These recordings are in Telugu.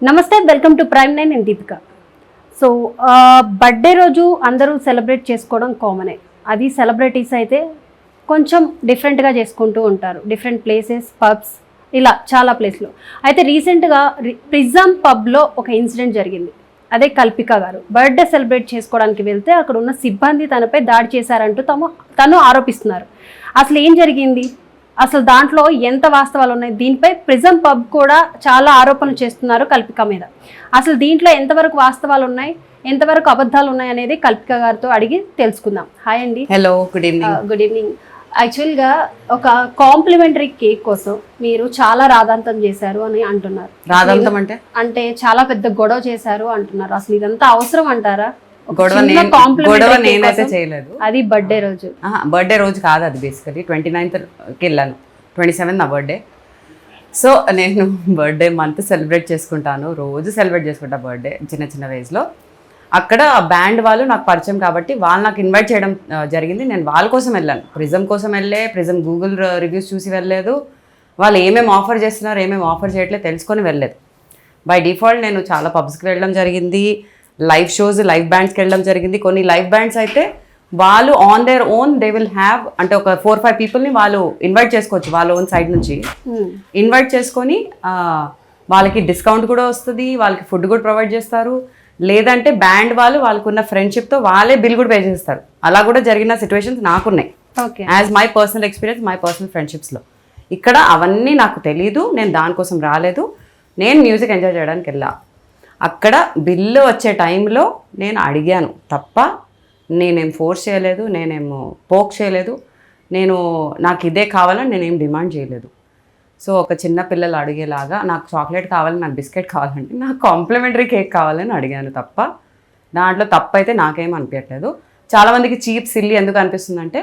నమస్తే, వెల్కమ్ టు ప్రైమ్ 9. నేను దీపిక. సో బర్త్డే రోజు అందరూ సెలబ్రేట్ చేసుకోవడం కామనే. అది సెలబ్రిటీస్ అయితే కొంచెం డిఫరెంట్గా చేసుకుంటూ ఉంటారు. డిఫరెంట్ ప్లేసెస్, పబ్స్, ఇలా చాలా ప్లేస్లో. అయితే రీసెంట్గా ప్రిజం పబ్లో ఒక ఇన్సిడెంట్ జరిగింది. అదే కల్పిక గారు బర్త్డే సెలబ్రేట్ చేసుకోవడానికి వెళ్తే అక్కడ ఉన్న సిబ్బంది తనపై దాడి చేశారంటూ తను ఆరోపిస్తున్నారు. అసలు ఏం జరిగింది, అసలు దాంట్లో ఎంత వాస్తవాలు ఉన్నాయి, దీనిపై ప్రిజం పబ్ కూడా చాలా ఆరోపణలు చేస్తున్నారు కల్పిక మీద. అసలు దీంట్లో ఎంతవరకు వాస్తవాలు ఉన్నాయి, ఎంతవరకు అబద్ధాలు ఉన్నాయి అనేది కల్పిక గారితో అడిగి తెలుసుకుందాం. హాయ్ అండి. Hello, good evening. Good evening. యాక్చువల్గా ఒక కాంప్లిమెంటరీ కేక్ కోసం మీరు చాలా రాద్ధాంతం చేశారు అని అంటున్నారు. రాద్ధాంతం అంటే చాలా పెద్ద గొడవ చేశారు అంటున్నారు. అసలు ఇదంతా అవసరం అంటారా? గొడవ నేనైతే చేయలేదు. అది బర్త్డే రోజు. బర్త్డే రోజు కాదు, అది బేసికలీ 29కి వెళ్ళాను. 27 నా బర్త్డే. సో నేను బర్త్డే మంత్ సెలబ్రేట్ చేసుకుంటాను, రోజు సెలబ్రేట్ చేసుకుంటా బర్త్డే చిన్న చిన్న వేస్లో. అక్కడ బ్యాండ్ వాళ్ళు నాకు పరిచయం కాబట్టి వాళ్ళు నాకు ఇన్వైట్ చేయడం జరిగింది. నేను వాళ్ళ కోసం వెళ్ళాను, ప్రిజం కోసం ప్రిజం గూగుల్ రివ్యూస్ చూసి వెళ్ళలేదు. వాళ్ళు ఏమేమి ఆఫర్ చేస్తున్నారు, ఏమేమి ఆఫర్ చేయట్లేదు తెలుసుకొని వెళ్ళలేదు. బై డిఫాల్ట్ నేను చాలా పబ్స్కి వెళ్ళడం జరిగింది, లైవ్ షోస్, లైవ్ బ్యాండ్స్కి వెళ్ళడం జరిగింది. కొన్ని లైవ్ బ్యాండ్స్ అయితే వాళ్ళు on their own they will have, అంటే ఒక 4-5 పీపుల్ని వాళ్ళు ఇన్వైట్ చేసుకోవచ్చు వాళ్ళ ఓన్ సైడ్ నుంచి. ఇన్వైట్ చేసుకొని వాళ్ళకి డిస్కౌంట్ కూడా వస్తుంది, వాళ్ళకి ఫుడ్ కూడా ప్రొవైడ్ చేస్తారు. లేదంటే బ్యాండ్ వాళ్ళు వాళ్ళకున్న ఫ్రెండ్షిప్తో వాళ్ళే బిల్ కూడా పే చేస్తారు. అలా కూడా జరిగిన సిచ్యువేషన్స్ నాకున్నాయి, as my personal experience, my personal ఫ్రెండ్షిప్స్లో. ఇక్కడ అవన్నీ నాకు తెలీదు, నేను దానికోసం రాలేదు. నేను మ్యూజిక్ ఎంజాయ్ చేయడానికి వెళ్ళా. అక్కడ బిల్లు వచ్చే టైంలో నేను అడిగాను తప్ప నేనేం ఫోర్స్ చేయలేదు, నేనేమో పోక్ చేయలేదు. నాకు ఇదే కావాలని నేనేం డిమాండ్ చేయలేదు. సో ఒక చిన్న పిల్లలు అడిగేలాగా నాకు చాక్లెట్ కావాలి, నాకు బిస్కెట్ కావాలంటే నాకు కాంప్లిమెంటరీ కేక్ కావాలని అడిగాను తప్ప దాంట్లో తప్పు అయితే నాకేం అనిపించట్లేదు. చాలామందికి చీప్ సిల్లీ ఎందుకు అనిపిస్తుందంటే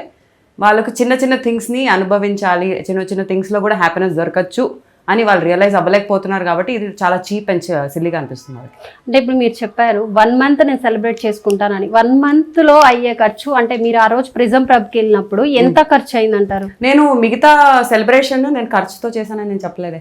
వాళ్ళకు చిన్న చిన్న థింగ్స్ని అనుభవించాలి, చిన్న చిన్న థింగ్స్లో కూడా హ్యాపీనెస్ దొరకచ్చు అని వాళ్ళు రియలైజ్ అవ్వలేకపోతున్నారు. కాబట్టి ఇది చాలా చీప్ అండ్ సిల్లీగా అనిపిస్తుంది. అంటే ఇప్పుడు మీరు చెప్పారు 1 మంత్ నేను సెలబ్రేట్ చేసుకుంటానని. 1 మంత్లో అయ్యే ఖర్చు అంటే మీరు ఆ రోజు ప్రిజం పబ్కి వెళ్ళినప్పుడు ఎంత ఖర్చు అయిందంటారు? నేను మిగతా సెలబ్రేషన్ నేను ఖర్చుతో చేశానని నేను చెప్పలేదే.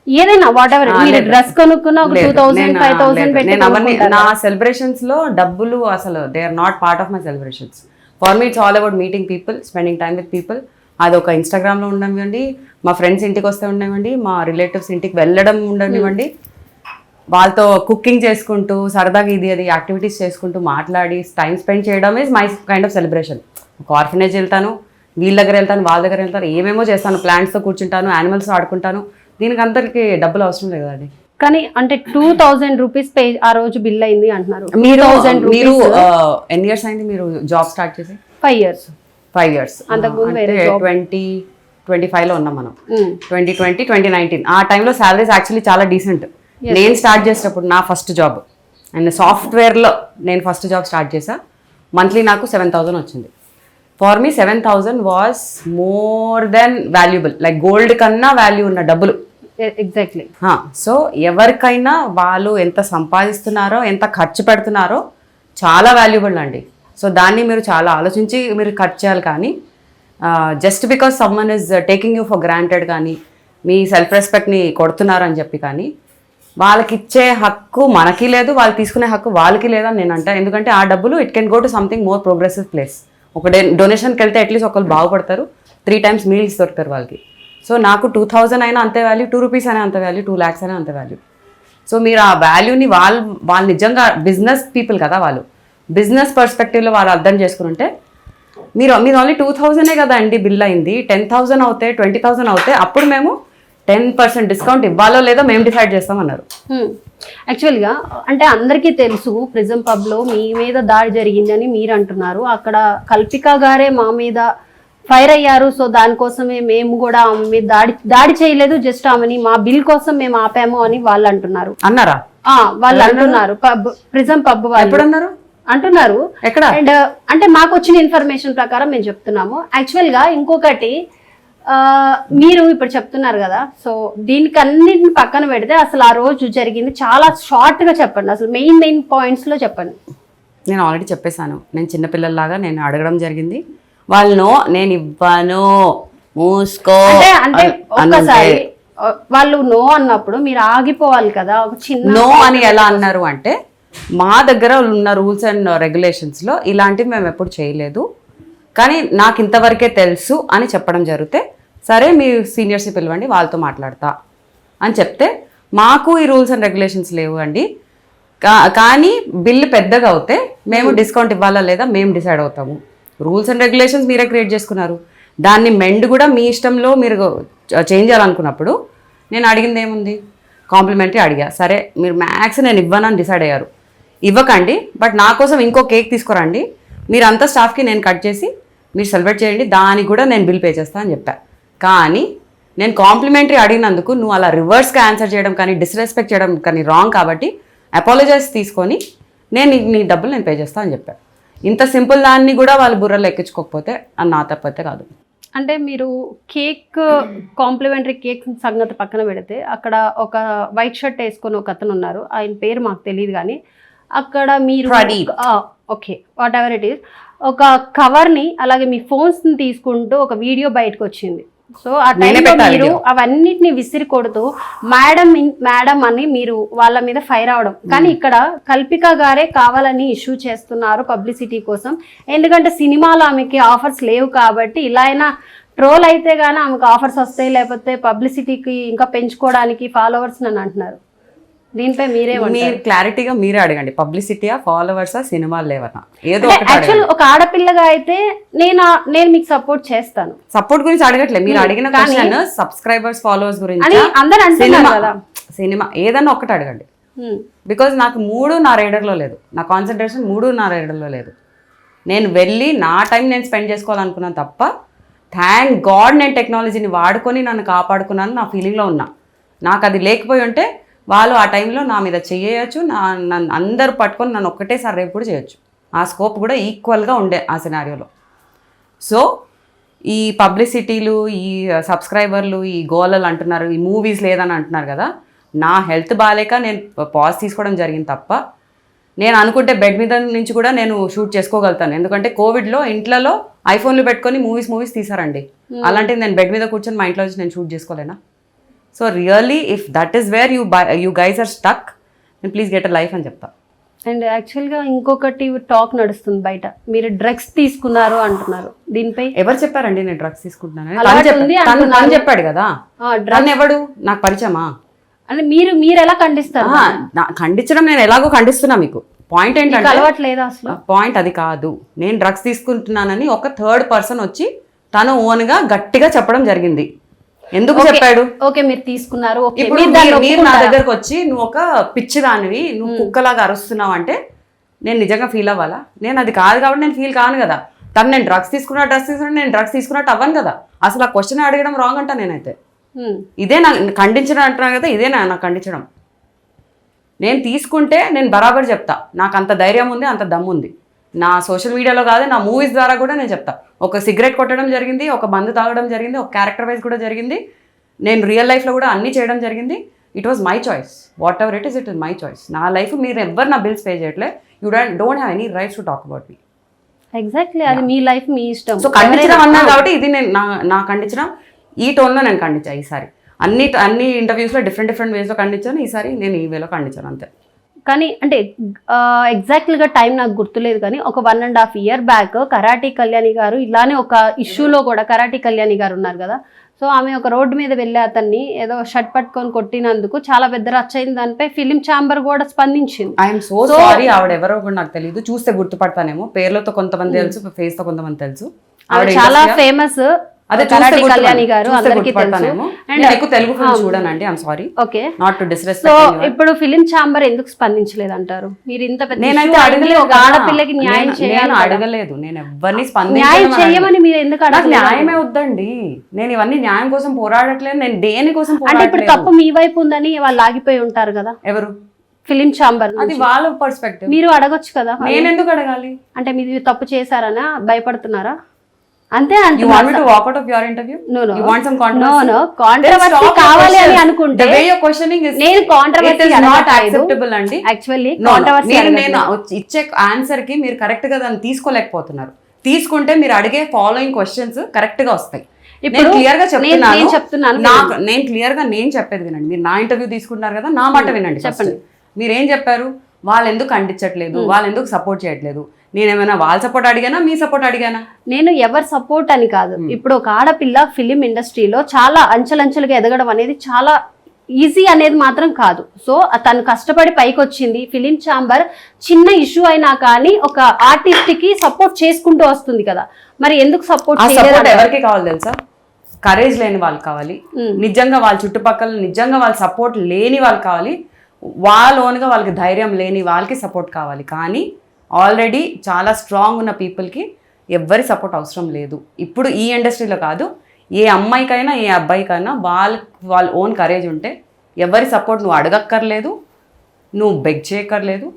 ఏదైనా వాట్ ఎవర్, మీరు డ్రెస్ కొనుక్కున్నా ఒక 2000, 5000 పెట్టి. నా సెలబ్రేషన్స్ లో డబ్బులు అసలు they are not part of my celebrations. For me it's all about meeting people, spending time with people. అది ఒక ఇన్స్టాగ్రామ్లో ఉండనివ్వండి, మా ఫ్రెండ్స్ ఇంటికి వస్తే ఉండనివ్వండి, మా రిలేటివ్స్ ఇంటికి వెళ్ళడం ఉండనివ్వండి, వాళ్ళతో కుకింగ్ చేసుకుంటూ సరదాగా ఇది అది యాక్టివిటీస్ చేసుకుంటూ మాట్లాడి టైం స్పెండ్ చేయడం is my kind of celebration. ఒక ఆర్ఫనేజ్ వెళ్తాను, వీళ్ళ దగ్గర వెళ్తాను, వాళ్ళ దగ్గర వెళ్తాను, ఏమేమో చేస్తాను, ప్లాంట్స్తో కూర్చుంటాను, యానిమల్స్ ఆడుకుంటాను. దీనికి అందరికీ డబ్బులు అవసరం లేదు కదండి. కానీ అంటే 2000 రూపీస్ పే ఆ రోజు బిల్ అయింది అంటున్నారు. మీరు ఎన్ని ఇయర్స్ అయింది మీరు జాబ్ స్టార్ట్ చేసి? 5 years. 5 years. అంతకుముందు 2025లో ఉన్నాం మనం. 2020, 2019 ఆ టైంలో శాలరీస్ యాక్చువల్లీ చాలా డీసెంట్. నేను స్టార్ట్ చేసేటప్పుడు నా ఫస్ట్ జాబ్ అండ్ సాఫ్ట్వేర్లో నేను ఫస్ట్ జాబ్ స్టార్ట్ చేసా. మంత్లీ నాకు 7000 వచ్చింది. For me 7000 was more than valuable, like gold కన్నా వాల్యూ ఉన్న డబ్బులు. ఎగ్జాక్ట్లీ. సో ఎవరికైనా వాళ్ళు ఎంత సంపాదిస్తున్నారో, ఎంత ఖర్చు పెడుతున్నారో చాలా వాల్యుబుల్ అండి. సో దాన్ని మీరు చాలా ఆలోచించి మీరు ఖర్చు చేయాలి. కానీ just because someone is taking you for granted కానీ, మీ సెల్ఫ్ రెస్పెక్ట్ని కొడుతున్నారు అని చెప్పి కానీ వాళ్ళకి ఇచ్చే హక్కు మనకి లేదు, వాళ్ళు తీసుకునే హక్కు వాళ్ళకి లేదని నేను అంటాను. ఎందుకంటే ఆ డబ్బులు it can go to something more progressive place. ఒక డొనేషన్కి వెళ్తే అట్లీస్ట్ ఒకళ్ళు బాగుపడతారు, 3 times మీల్స్ దొరుకుతారు వాళ్ళకి. సో నాకు 2000 అయినా అంతే వాల్యూ, 2 rupees అయినా అంత వాల్యూ, 2 lakhs అయినా అంత వాల్యూ. సో మీరు ఆ వాల్యూని వాళ్ళు నిజంగా బిజినెస్ పీపుల్ కదా, వాళ్ళు బిజినెస్ పర్స్పెక్టివ్లో వాళ్ళు అర్థం చేసుకుంటే మీరు ఓన్లీ 2000 కదా అండి బిల్ అయింది, 10,000 అవుతాయి, 20,000 అవుతాయి, అప్పుడు మేము 10% డిస్కౌంట్ ఇవ్వాలో లేదో మేము డిసైడ్ చేస్తామన్నారు. యాక్చువల్గా అంటే అందరికీ తెలుసు ప్రిజం పబ్లో మీ మీద దాడి జరిగింది అని మీరు అంటున్నారు. అక్కడ కల్పిక గారే మా మీద ఫైర్ అయ్యారు. సో దానికోసమే మేము కూడా ఆమె మీద దాడి చేయలేదు, జస్ట్ ఆమెని మా బిల్ కోసం మేము ఆపాము అని వాళ్ళు అంటున్నారు. అన్నారా? వాళ్ళు అంటున్నారు, ప్రిజం పబ్ వాళ్ళు అంటున్నారు. అండ్ అంటే మాకు వచ్చిన ఇన్ఫర్మేషన్ ప్రకారం మేము చెప్తున్నాము. యాక్చువల్గా ఇంకొకటి, మీరు ఇప్పుడు చెప్తున్నారు కదా, సో దీనికి అన్నిటిని పక్కన పెడితే అసలు ఆ రోజు జరిగింది చాలా షార్ట్గా చెప్పండి, అసలు మెయిన్ పాయింట్స్లో చెప్పండి. నేను ఆల్రెడీ చెప్పేశాను, నేను చిన్నపిల్లల్లాగా నేను అడగడం జరిగింది. వాళ్ళు నేను ఇవ్వను, మూసుకో అంటే ఒక్కసారి వాళ్ళు నో అన్నప్పుడు మీరు ఆగిపోవాలి కదా, ఒక చిన్న నో అని ఎలా అన్నారు అంటే, మా దగ్గర ఉన్న రూల్స్ అండ్ రెగ్యులేషన్స్లో ఇలాంటివి మేము ఎప్పుడు చేయలేదు, కానీ నాకు ఇంతవరకే తెలుసు అని చెప్పడం జరిగితే, సరే మీ సీనియర్స్ని పిలవండి వాళ్ళతో మాట్లాడతా అని చెప్తే, మాకు ఈ రూల్స్ అండ్ రెగ్యులేషన్స్ లేవు అండి, కానీ బిల్లు పెద్దగా అవుతే మేము డిస్కౌంట్ ఇవ్వాలా లేదా మేము డిసైడ్ అవుతాము. రూల్స్ అండ్ రెగ్యులేషన్స్ మీరే క్రియేట్ చేసుకున్నారు, దాన్ని మెండ్ కూడా మీ ఇష్టంలో మీరు చేంజ్ చేయాలనుకున్నప్పుడు నేను అడిగింది ఏముంది, కాంప్లిమెంటరీ అడిగా, సరే మీరు మ్యాక్స్ నేను ఇవ్వనని డిసైడ్ అయ్యారు, ఇవ్వకండి, బట్ నా కోసం ఇంకో కేక్ తీసుకురండి, మీరు అంతా స్టాఫ్కి నేను కట్ చేసి మీరు సెలబ్రేట్ చేయండి, దానికి కూడా నేను బిల్ పే చేస్తాను అని చెప్పా. కానీ నేను కాంప్లిమెంటరీ అడిగినందుకు నువ్వు అలా రివర్స్గా ఆన్సర్ చేయడం కానీ డిస్రెస్పెక్ట్ చేయడం కానీ రాంగ్, కాబట్టి అపాలజైజ్ తీసుకొని నీ డబ్బులు నేను పే చేస్తాను అని చెప్పాను. ఇంత సింపుల్ దాన్ని కూడా వాళ్ళు బుర్రలు ఎక్కించుకోకపోతే అది నా తప్పైతే కాదు. అంటే మీరు కేక్ కాంప్లిమెంటరీ కేక్ సంగతి పక్కన పెడితే, అక్కడ ఒక వైట్ షర్ట్ వేసుకొని ఒక అతను ఉన్నారు, ఆయన పేరు మాకు తెలియదు, కానీ అక్కడ మీరు okay what ever it is, ఒక కవర్ని అలాగే మీ ఫోన్స్ని తీసుకుంటూ ఒక వీడియో బయటకు వచ్చింది. సో ఆ టైంలో మీరు అవన్నిటిని విసిరి కొడుతూ మేడం అని మీరు వాళ్ళ మీద ఫైర్ అవడం, కానీ ఇక్కడ కల్పిక గారే కావాలని ఇష్యూ చేస్తున్నారు పబ్లిసిటీ కోసం, ఎందుకంటే సినిమాలో ఆమెకి ఆఫర్స్ లేవు కాబట్టి ఇలా అయినా ట్రోల్ అయితే గానీ ఆమెకు ఆఫర్స్ వస్తాయి, లేకపోతే పబ్లిసిటీకి ఇంకా పెంచుకోవడానికి ఫాలోవర్స్ నన్ను అంటున్నారు. దీనిపై మీరు క్లారిటీగా మీరే అడగండి, పబ్లిసిటీయా ఫాలోవర్సా సినిమాలు లేవనా, ఏదో యాక్చువల్ ఒక ఆడపిల్లగా అయితే నేను మీకు సపోర్ట్ చేస్తాను. సపోర్ట్ గురించి అడగట్లేదు, మీరు అడిగిన క్వశ్చన్ సబ్స్క్రైబర్స్ ఫాలోవర్స్ గురించి అందరూ అంటున్నారు కదా, సినిమా ఏదన్నా ఒక్కటి అడగండి. బికాజ్ నాకు 3 నా రైడర్లో లేదు, నా కాన్సన్ట్రేషన్ 3 నా రైడర్లో లేదు. నేను వెళ్ళి నా టైం నేను స్పెండ్ చేసుకోవాలనుకున్నాను తప్ప, థ్యాంక్ గాడ్ నేను టెక్నాలజీని వాడుకొని నన్ను కాపాడుకున్నాను నా ఫీలింగ్లో ఉన్నా. నాకు అది లేకపోయి ఉంటే వాళ్ళు ఆ టైంలో నా మీద చేయొచ్చు, నన్ను అందరూ పట్టుకొని నన్ను ఒక్కటేసారి రేపు కూడా చేయొచ్చు, ఆ స్కోప్ కూడా ఈక్వల్గా ఉండే ఆ సినారియోలో. సో ఈ పబ్లిసిటీలు, ఈ సబ్స్క్రైబర్లు, ఈ గోలలు అంటున్నారు, ఈ మూవీస్ లేదని అంటున్నారు కదా, నా హెల్త్ బాగాలేక నేను పాజ్ తీసుకోవడం జరిగింది తప్ప, నేను అనుకుంటే బెడ్ మీద నుంచి కూడా నేను షూట్ చేసుకోగలుగుతాను. ఎందుకంటే కోవిడ్లో ఇంట్లలో ఐఫోన్లు పెట్టుకొని మూవీస్ తీసారండి, అలాంటిది నేను బెడ్ మీద కూర్చొని మా ఇంట్లో వచ్చి నేను షూట్ చేసుకోలేనా? So really if that is where you guys are stuck, నేను ప్లీజ్ గెట్ అ లైఫ్ అని చెప్తా. అండ్ యాక్చువల్గా ఇంకొకటి టాక్ నడుస్తుంది బయట, మీరు డ్రగ్స్ తీసుకున్నారు అంటున్నారు, దీనిపై ఎవరు చెప్పారండి నేను డ్రగ్స్ తీసుకుంటున్నాను? తను చెప్పాడు కదా, డ్రగ్ ఎవడు నాకు పరిచయమా? అంటే మీరు ఎలా ఖండిస్తారు? ఖండించడం నేను ఎలాగో ఖండిస్తున్నా, మీకు పాయింట్ ఏంటంటే అలవాట్లేదా అసలు? పాయింట్ అది కాదు, నేను డ్రగ్స్ తీసుకుంటున్నానని ఒక థర్డ్ పర్సన్ వచ్చి తను ఓన్గా గట్టిగా చెప్పడం జరిగింది. ఎందుకు చెప్పాడు? ఓకే మీరు తీసుకున్నారు, ఇప్పుడు మీరు నా దగ్గరకు వచ్చి నువ్వు ఒక పిచ్చి దానివి, నువ్వు కుక్కలాగా అరుస్తున్నావు అంటే నేను నిజంగా ఫీల్ అవ్వాలా? నేను అది కాదు కాబట్టి నేను ఫీల్ కాను కదా. తను నేను డ్రగ్స్ తీసుకున్నట్టు అవ్వను కదా. అసలు ఆ క్వశ్చన్ అడగడం రాంగ్ అంట. నేనైతే ఇదే నా ఖండించడం అంటున్నాను కదా, ఇదే నాకు ఖండించడం. నేను తీసుకుంటే నేను బరాబర్ చెప్తా, నాకు అంత ధైర్యం ఉంది, అంత దమ్ము ఉంది. నా సోషల్ మీడియాలో కాదు, నా మూవీస్ ద్వారా కూడా నేను చెప్తా. ఒక సిగరెట్ కొట్టడం జరిగింది, ఒక మందు తాగడం జరిగింది, ఒక క్యారెక్టర్ వైజ్ కూడా జరిగింది, నేను రియల్ లైఫ్లో కూడా అన్నీ చేయడం జరిగింది. It was my choice, what ever it is my choice. నా లైఫ్ మీరు ఎవ్వరు నా బిల్స్ పే చేయట్లే, you don't have any rights to talk about me. Exactly, అది మీ లైఫ్ మీ ఇష్టం. సో ఖండించడం అన్నా కాబట్టి ఇది నేను నా ఖండించడం ఈ టోన్లో నేను ఖండించా. ఈసారి అన్ని ఇంటర్వ్యూస్లో డిఫరెంట్ వేస్లో ఖండించాను, ఈసారి నేను ఈ వేలో ఖండించాను అంతే. కానీ అంటే ఎగ్జాక్ట్గా టైం నాకు గుర్తులేదు, కానీ ఒక 1.5 year బ్యాక్ కరాటీ కళ్యాణి గారు ఇలానే ఒక ఇష్యూలో కూడా, కరాటీ కళ్యాణి గారు ఉన్నారు కదా, సో ఆమె ఒక రోడ్డు మీద వెళ్ళే అతన్ని ఏదో షర్ట్ పట్టుకొని కొట్టినందుకు చాలా పెద్ద రచ్చ అయింది. దానిపై ఫిలిం ఛాంబర్ కూడా స్పందించింది. ఐఎమ్ సో సారీ, ఆవిడ ఎవరో కూడా నాకు తెలియదు, చూస్తే గుర్తుపడతానేమో, పేర్లతో కొంతమంది తెలుసు, ఫేస్ తో కొంతమంది తెలుసు. ఆవిడ చాలా ఫేమస్, కరాటీ కళ్యాణి గారు అందరికీ తెలుసు. తెలుగు చూడనండి, I'm sorry, okay not to disrespect. So ఇప్పుడు ఫిలిం ఛాంబర్ ఎందుకు స్పందించలేదు అంటారు? మీరు ఇంత పెద్ద ఒక ఆడపిల్లకి న్యాయం చేయాలి, అడగలేదు నేను ఎవరిని న్యాయం చేయమని, మీరు ఎందుకు అడగలేదు? న్యాయమే వద్దండి, నేను ఇవన్నీ న్యాయం కోసం పోరాడట్లేదు, నేను దేనికోసం. అంటే ఇప్పుడు తప్పు మీ వైపు ఉందని వాళ్ళు ఆగిపోయి ఉంటారు కదా, ఎవరు? Film chamber. అది వాళ్ళ పర్స్పెక్టివ్, మీరు అడగొచ్చు కదా. నేను ఎందుకు అడగాలి? అంటే మీరు తప్పు చేశారనా భయపడుతున్నారా? అంతే You want me to walk out of your interview? No. You want some controversy? No. Controversy కావాలి అని అనుకుంటే, the way you're questioning is, నేను కాంట్రవర్సీ is not acceptable అండి. యాక్చువల్లీ కాంట్రవర్సీ నేను ఇచ్చే ఆన్సర్ కి మీరు కరెక్ట్ గా దాన్ని తీసుకోలేకపోతున్నారు. తీసుకుంటే మీరు అడిగే ఫాలోయింగ్ క్వశ్చన్స్ కరెక్ట్ గా వస్తాయి. ఇప్పుడు క్లియర్ గా నేను చెప్తున్నాను నేను క్లియర్ గా నేను చెప్పేది వినండి. మీరు నా ఇంటర్వ్యూ తీసుకుంటున్నారు కదా, నా మాట వినండి. చెప్పండి, మీరు ఏం చెప్పారు? వాళ్ళు ఎందుకు ఖండించట్లేదు, వాళ్ళు ఎందుకు సపోర్ట్ చేయట్లేదు? నేనేమైనా వాళ్ళ సపోర్ట్ అడిగానా, మీ సపోర్ట్ అడిగానా? నేను ఎవరి సపోర్ట్ అని కాదు. ఇప్పుడు ఒక ఆడపిల్ల ఫిలిం ఇండస్ట్రీలో చాలా అంచెలంచెలుగా ఎదగడం అనేది చాలా ఈజీ అనేది మాత్రం కాదు. సో తను కష్టపడి పైకి వచ్చింది. ఫిలిం ఛాంబర్ చిన్న ఇష్యూ అయినా కానీ ఒక ఆర్టిస్ట్ కి సపోర్ట్ చేసుకుంటూ వస్తుంది కదా, మరి ఎందుకు సపోర్ట్ ఎవరికి కావాలి తెలుసా? కరేజ్ లేని వాళ్ళు కావాలి, నిజంగా వాళ్ళ చుట్టుపక్కల నిజంగా వాళ్ళ సపోర్ట్ లేని వాళ్ళు కావాలి, వాళ్ళ ఓన్గా వాళ్ళకి ధైర్యం లేని వాళ్ళకి సపోర్ట్ కావాలి. కానీ ఆల్రెడీ చాలా స్ట్రాంగ్ ఉన్న పీపుల్కి ఎవ్వరి సపోర్ట్ అవసరం లేదు. ఇప్పుడు ఈ ఇండస్ట్రీలో కాదు, ఏ అమ్మాయికైనా ఏ అబ్బాయికైనా వాళ్ళ ఓన్ కరేజ్ ఉంటే ఎవరి సపోర్ట్ నువ్వు అడగక్కర్లేదు, నువ్వు బెగ్ చేయక్కర్లేదు,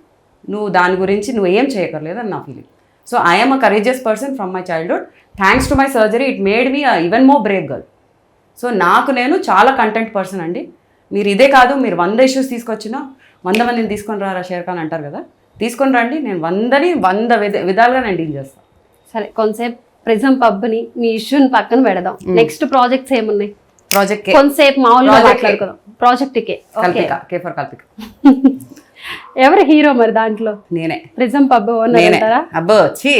నువ్వు దాని గురించి నువ్వు ఏం చేయక్కర్లేదు అని నా feeling. So I'm a courageous person from my childhood. Thanks to my surgery it made me even more Brave girl. So నేను చాలా కంటెంట్ పర్సన్ అండి. మీరు ఇదే కాదు, మీరు 100 ఇష్యూస్ తీసుకొచ్చినా 100 మందిని తీసుకొని రారా షేర్ ఖాన్ అంటారు కదా, తీసుకొని రండి. నేను 100 విధాలుగా నేను డీల్ చేస్తాను. సరే, కొంతసేపు ప్రిజం పబ్ని మీ ఇష్యూని పక్కన పెడదాం. నెక్స్ట్ ప్రాజెక్ట్స్ ఏమున్నాయి? ప్రాజెక్ట్ కొంతసేపు మామూలుగా మాట్లాడుకుందాం. Project K for Kalpika. ఎవరు హీరో మరి దాంట్లో? నేనే. ప్రిజం పబ్ ఓనర్ అంటారా? అబ్బో ఛీ,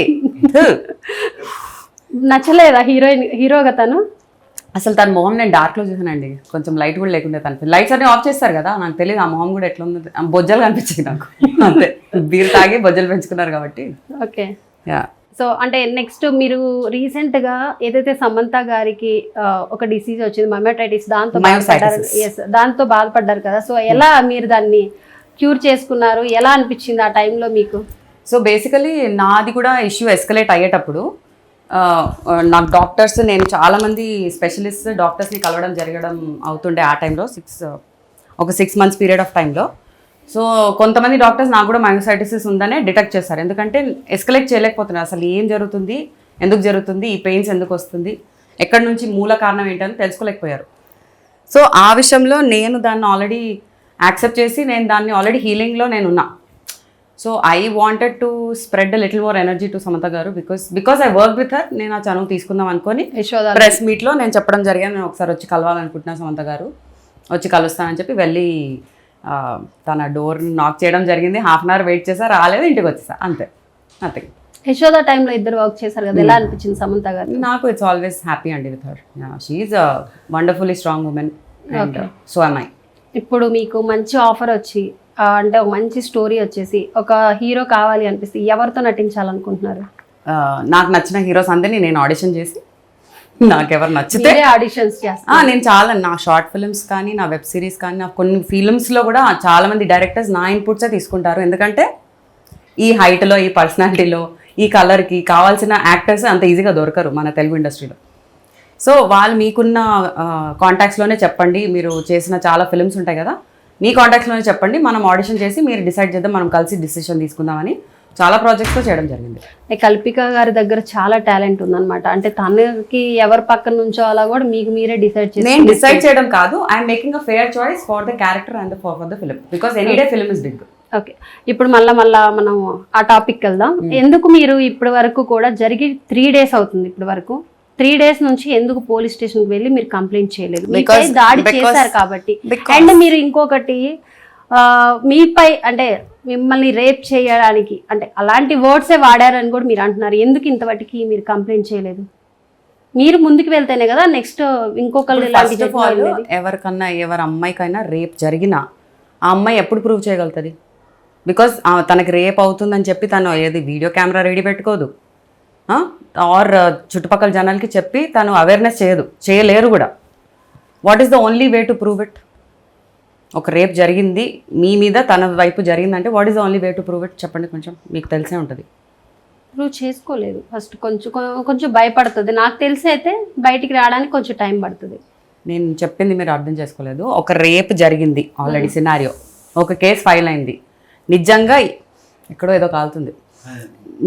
నచ్చలేదా హీరోగా తను? అసలు తన మొహం నేను డార్క్లో చూసానండి, కొంచెం లైట్ కూడా లేకుండా తను లైట్స్ అన్ని ఆఫ్ చేస్తారు కదా, నాకు తెలియదు ఆ మొహం కూడా ఎట్లా ఉంది. బొజ్జలు కనిపించింది నాకు అంతే. బీర్ తాగి బొజ్జలు పెంచుకున్నారు కాబట్టి. ఓకే. సో అంటే నెక్స్ట్ మీరు రీసెంట్ గా ఏదైతే సమంత గారికి ఒక డిసీజ్ వచ్చింది, మయోటైటిస్, దాంతో బాధపడ్డారు కదా, సో ఎలా మీరు దాన్ని క్యూర్ చేసుకున్నారు? ఎలా అనిపించింది ఆ టైంలో మీకు? సో బేసికలీ నాది కూడా ఇష్యూ ఎస్కలేట్ అయ్యేటప్పుడు నాకు డాక్టర్స్, నేను చాలామంది స్పెషలిస్ట్ డాక్టర్స్ని కలవడం జరగడం అవుతుండే ఆ టైంలో, ఒక 6 months పీరియడ్ ఆఫ్ టైంలో. సో కొంతమంది డాక్టర్స్ నాకు కూడా మయోసైటిస్ ఉందనే డిటెక్ట్ చేస్తారు, ఎందుకంటే ఎస్కలేట్ చేయలేకపోతున్నారు. అసలు ఏం జరుగుతుంది, ఎందుకు జరుగుతుంది, ఈ పెయిన్స్ ఎందుకు వస్తుంది, ఎక్కడి నుంచి మూల కారణం ఏంటని తెలుసుకోలేకపోయారు. సో ఆ విషయంలో నేను దాన్ని ఆల్రెడీ యాక్సెప్ట్ చేసి నేను దాన్ని ఆల్రెడీ హీలింగ్లో నేను ఉన్నా. So I wanted to spread little more energy to Samatha గారు, because I work with her. నేను ఆ చనువు తీసుకుందాం అనుకొని ప్రెస్ మీట్లో నేను చెప్పడం జరిగింది, నేను ఒకసారి వచ్చి కలవాలనుకుంటున్నాను సమంత గారు, వచ్చి కలుస్తానని చెప్పి వెళ్ళి తన డోర్ నాక్ చేయడం జరిగింది. 1/2 hour వెయిట్ చేసా, రాలేదు, ఇంటికి వచ్చేసా, అంతే. యశోద టైంలో ఇద్దరు వర్క్ చేశారు కదా, ఎలా అనిపించింది సమంత గారు? నాకు ఇట్స్ ఆల్వేస్ హ్యాపీ అండి with her. She is a wonderfully strong women and so am I. ఇప్పుడు మీకు మంచి ఆఫర్ వచ్చి అంటే ఒక మంచి స్టోరీ వచ్చేసి ఒక హీరో కావాలి అనిపిస్తే ఎవరితో నటించాలనుకుంటున్నారు? నాకు నచ్చిన హీరోస్ అందరినీ నేను ఆడిషన్ చేసి, నాకెవరు నచ్చితే ఆడిషన్స్ నేను చాలా, నా షార్ట్ ఫిల్మ్స్ కానీ, నా వెబ్ సిరీస్ కానీ, నా కొన్ని ఫిల్మ్స్లో కూడా చాలా మంది డైరెక్టర్స్ నా ఇన్పుట్సే తీసుకుంటారు. ఎందుకంటే ఈ హైట్లో, ఈ పర్సనాలిటీలో, ఈ కలర్కి కావాల్సిన యాక్టర్స్ అంత ఈజీగా దొరకరు మన తెలుగు ఇండస్ట్రీలో. సో వాళ్ళు మీకున్న కాంటాక్ట్స్లోనే చెప్పండి, మీరు చేసిన చాలా ఫిల్మ్స్ ఉంటాయి కదా, మీ కాంటాక్ట్స్లోనే చెప్పండి, మనం ఆడిషన్ చేసి మీరు డిసైడ్ చేద్దాం, మనం కలిసి డిసిషన్ తీసుకుందామని చాలా ప్రాజెక్ట్స్తో చేయడం జరిగింది. కల్పిక గారి దగ్గర చాలా టాలెంట్ ఉందన్నమాట. అంటే తనకి ఎవరి పక్కన నుంచో అలా కూడా మీకు మీరే డిసైడ్ చేసి, నేను డిసైడ్ చేయడం కాదు, I'm making a fair choice for the character and for the film, because any day film is big. Okay, ఇప్పుడు మళ్ళా మనం ఆ టాపిక్ వెళ్దాం. ఎందుకు మీరు ఇప్పటి వరకు కూడా జరిగి 3 days అవుతుంది, ఇప్పటి వరకు 3 days నుంచి ఎందుకు పోలీస్ స్టేషన్కి వెళ్ళి మీరు కంప్లైంట్ చేయలేదు? మీపై దాడి చేశారు కాబట్టి. అండ్ మీరు ఇంకొకటి, మీపై అంటే మిమ్మల్ని రేప్ చేయడానికి అంటే అలాంటి వర్డ్సే వాడారని కూడా మీరు అంటున్నారు. ఎందుకు ఇంతవరకు మీరు కంప్లైంట్ చేయలేదు? మీరు ముందుకు వెళ్తేనే కదా నెక్స్ట్ ఇంకొకళ్ళు ఇలాంటి. ఎవరికన్నా, ఎవరి అమ్మాయికైనా రేప్ జరిగినా ఆ అమ్మాయి ఎప్పుడు ప్రూవ్ చేయగలుగుతుంది? బికాస్ తనకి రేప్ అవుతుందని చెప్పి తను ఏది వీడియో కెమెరా రెడీ పెట్టుకోదు, ఆర్ చుట్టుపక్కల జనాలకి చెప్పి తను అవేర్నెస్ చేయలేరు కూడా. What is the only way to prove it? ఒక రేప్ జరిగింది మీ మీద, తన వైపు జరిగిందంటే what is the only way to prove it? చెప్పండి, కొంచెం మీకు తెలిసే ఉంటుంది. ప్రూవ్ చేసుకోలేదు, ఫస్ట్ కొంచెం భయపడుతుంది. నాకు తెలిసి అయితే బయటికి రావడానికి కొంచెం టైం పడుతుంది. నేను చెప్పింది మీరు అర్థం చేసుకోలేదు. ఒక రేప్ జరిగింది ఆల్రెడీ, సినారియో, ఒక కేసు ఫైల్ అయింది, నిజంగా ఎక్కడో ఏదో కాలుతుంది,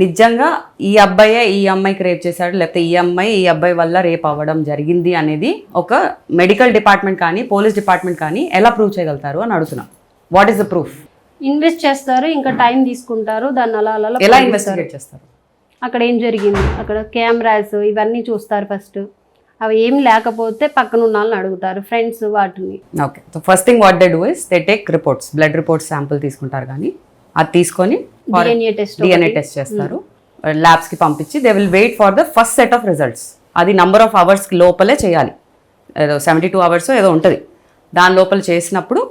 నిజంగా ఈ అబ్బాయే ఈ అమ్మాయికి రేప్ చేశాడు, లేకపోతే ఈ అమ్మాయి ఈ అబ్బాయి వల్ల రేప్ అవ్వడం జరిగింది అనేది ఒక మెడికల్ డిపార్ట్మెంట్ కానీ, పోలీస్ డిపార్ట్మెంట్ కానీ ఎలా ప్రూవ్ చేయగలుగుతారు అని అడుగుతున్నా. What is the proof? Invest చేస్తారు, ఇంకా టైం తీసుకుంటారు, దాన్ని అలా ఎలా ఇన్వెస్టిగేట్ చేస్తారు? అక్కడ ఏం జరిగింది, అక్కడ కెమెరాస్ ఇవన్నీ చూస్తారు ఫస్ట్. అవి ఏం లేకపోతే పక్కన ఉన్న వాళ్ళని అడుగుతారు, ఫ్రెండ్స్ వాటిని. Okay, so first thing what they do is they take reports, blood reports sample తీసుకుంటారు, కానీ అది తీసుకొని డిఎన్ఏ టెస్ట్ చేస్తారు, ల్యాబ్స్కి పంపించి they will wait for the first set of results. అది నంబర్ ఆఫ్ అవర్స్కి లోపలే చేయాలి, ఏదో 72 hours ఏదో ఉంటుంది, దాని లోపల చేసినప్పుడు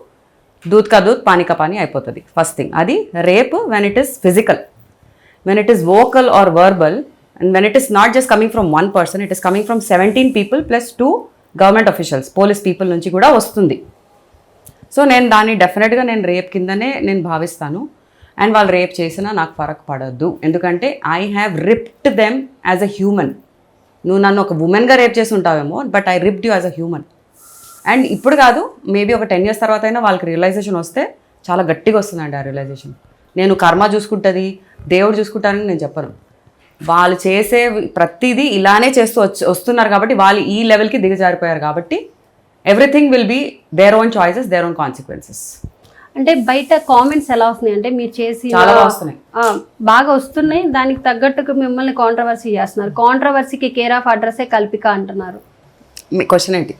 దూద్ కా దూద్ పానీ కా పానీ అయిపోతుంది ఫస్ట్ థింగ్. అది rape when it is physical, when it is vocal or verbal, and when it is not just coming from 1 person, it is coming from 17 people plus 2 government officials, police people నుంచి కూడా వస్తుంది. సో నేను దాన్ని డెఫినెట్గా నేను రేప్ కిందనే నేను భావిస్తాను. అండ్ వాళ్ళు రేప్ చేసినా నాకు ఫరక్ పడద్దు, ఎందుకంటే I have ripped them as a human. నువ్వు నన్ను ఒక ఉమెన్గా రేప్ చేసి ఉంటావేమో, but I ripped you as a human. And ఇప్పుడు కాదు, మేబీ ఒక 10 years తర్వాత అయినా వాళ్ళకి రియలైజేషన్ వస్తే చాలా గట్టిగా వస్తుందండి ఆ రియలైజేషన్. నేను కర్మ చూసుకుంటుంది, దేవుడు చూసుకుంటానని నేను చెప్పను. వాళ్ళు చేసే ప్రతిదీ ఇలానే చేస్తూ వస్తున్నారు కాబట్టి, వాళ్ళు ఈ లెవెల్కి దిగజారిపోయారు కాబట్టి everything will be their own choices, their own consequences. అంటే బయట కామెంట్స్ ఎలా వస్తున్నాయి అంటే మీరు చేసి చాలా వస్తున్నాయి, బాగా వస్తున్నాయి, దానికి తగ్గట్టుగా మిమ్మల్ని కాంట్రవర్సీ చేస్తున్నారు. కాంట్రవర్సీకి కేర్ ఆఫ్ అడ్రస్సే కల్పిక అంటున్నారు. మీ క్వశ్చన్ ఏంటి?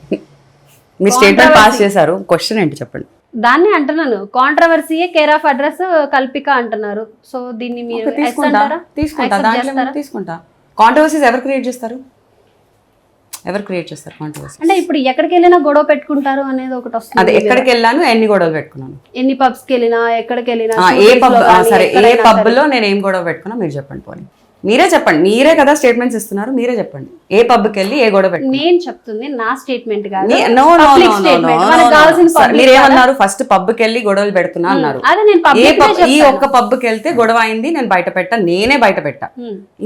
మీ స్టేట్మెంట్ పాస్ చేశారు, క్వశ్చన్ ఏంటి చెప్పండి. దాన్ని అంటున్నాను, కాంట్రవర్సీయే కేర్ ఆఫ్ అడ్రస్ కల్పిక అంటున్నారు. సో దీన్ని మీరు తీసుకుంటా. కాంట్రవర్సీస్ ఎవరు క్రియేట్ చేస్తారు కాంట్రవర్సీ? అంటే ఇప్పుడు ఎక్కడికి వెళ్ళినా గొడవ పెట్టుకుంటారు అనేది ఒకటి వస్తుంది. అదే ఎక్కడికి వెళ్ళాను, ఎన్ని గొడవలు పెట్టుకున్నాను, ఎన్ని పబ్స్కి వెళ్ళినా, ఎక్కడికి వెళ్ళినా, ఏ పబ్, సరే ఏ పబ్లో నేను ఏం గొడవ పెట్టుకున్నా మీరు చెప్పండి. పోనీ మీరే చెప్పండి, మీరే కదా స్టేట్మెంట్స్ ఇస్తున్నారు, మీరే చెప్పండి ఏ పబ్కి వెళ్ళి ఏ గొడవ పెట్టుకున్నా. నేను చెప్తుంది నా స్టేట్మెంట్ కాదు, మీరేమన్నారు? ఫస్ట్ పబ్కి వెళ్ళి గొడవలు పెడుతున్నా అన్నారు. ఈ ఒక్క పబ్కి వెళ్తే గొడవ అయింది, నేను బయట పెట్టా, నేనే బయట పెట్టా.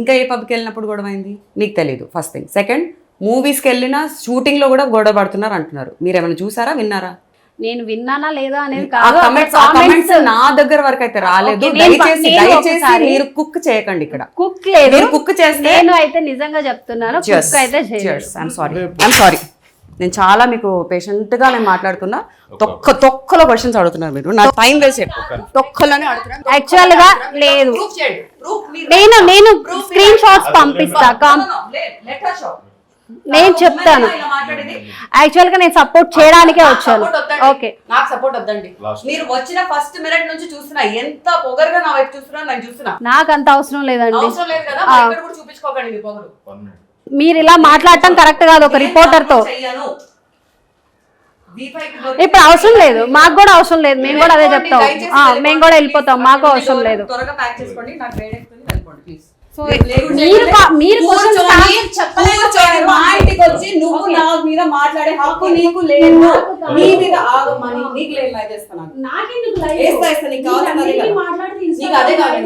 ఇంకా ఏ పబ్కి వెళ్ళినప్పుడు గొడవ అయింది మీకు తెలియదు, ఫస్ట్ థింగ్. సెకండ్, మూవీస్కి వెళ్ళినా షూటింగ్ లో కూడా గొడవ పడుతున్నారు అంటున్నారు, మీరు ఏమైనా చూసారా, విన్నారా? నేను విన్నానా లేదా అనేది కామెంట్స్ నా దగ్గర వరకు అయితే రాలేదు. దయచేసి మీరు కుక్ చేయకండి ఇక్కడ. కుక్ లేదు, కుక్ చేస్తే నేను అయితే నిజంగా చెప్తున్నాను, కుక్ అయితే ఐఎమ్ సారీ. నేను చాలా మీకు పేషెంట్ గా నేను మాట్లాడుతున్నా, తొక్కలో క్వశ్చన్స్ అడుగుతున్నారు మీరు, నా టైం వేస్ట్ తొక్కలోనే అడుగుతున్నారు. యాక్చువల్ గా లేదు, నేను స్క్రీన్ షాట్స్ పంపిస్తా, నేను చెప్తాను. యాక్చువల్ గా నేను సపోర్ట్ చేయడానికే వచ్చాను. ఓకే, నాకు సపోర్ట్ వద్దండి. మీరు వచ్చిన ఫస్ట్ మినిట్ నుంచి చూస్తున్నా, ఎంత పొగరుగా నా వైపు చూస్తున్నా, నేను చూస్తున్నా. నాకు అంత అవసరం లేదండి, చూపించుకోకండి మీ పొగరు. మీరు ఇలా మాట్లాడటం కరెక్ట్ కాదు ఒక రిపోర్టర్ తో. ఇప్పుడు అవసరం లేదు, మాకు కూడా అవసరం లేదు, మేము కూడా అదే చెప్తాం, మేము కూడా వెళ్ళిపోతాం, మాకు అవసరం లేదు. త్వరగా ప్యాక్ చేసుకోండి, నాకు వేడెక్కుతుంది, వెళ్ళిపోండి ప్లీజ్. మా ఇంటికి వచ్చి నువ్వు నా మీద మాట్లాడే హక్కు నీకు లేదు, నీ మీద ఆగమని నీకు లేదు. లైవ్ చేస్తాను, నీకు అదే కావాలి.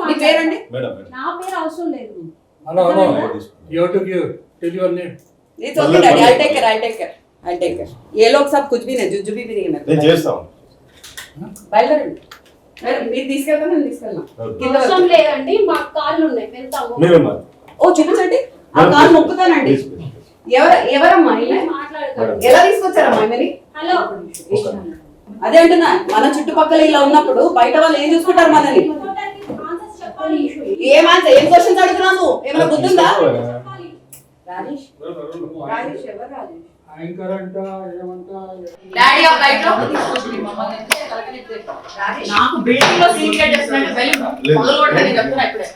నీ పేరండి? నా పేరు అవసరం లేదు. ये लोग सब कुछ भी नहीं, जुजु भी नहीं है. బయలుదేరండి, మీరు తీసుకెళ్తాను, నేను తీసుకెళ్ళినా. అవసరం లేదండి, మాకు కాళ్ళు ఉన్నాయి, వెళ్తాము. ఓ చూపించండి, ఆ కాళ్ళు మొక్కుతానండి. ఎవరమ్మా ఎలా తీసుకొచ్చారమ్మా మరి? హలో, అదే అంటున్నా, మన చుట్టుపక్కల ఇలా ఉన్నప్పుడు బయట వాళ్ళు ఏం చూసుకుంటారు మనల్ని? ఏం క్వశ్చన్స్ అడుగుతున్నాను, ఏమైనా గుర్తుందా? రాజేష్ ఎవరు? రాజేష్ నాకు బిల్డింగ్ లో సీక్రెట్ చెప్తున్నట్టు చెప్తున్నా ఇప్పుడే.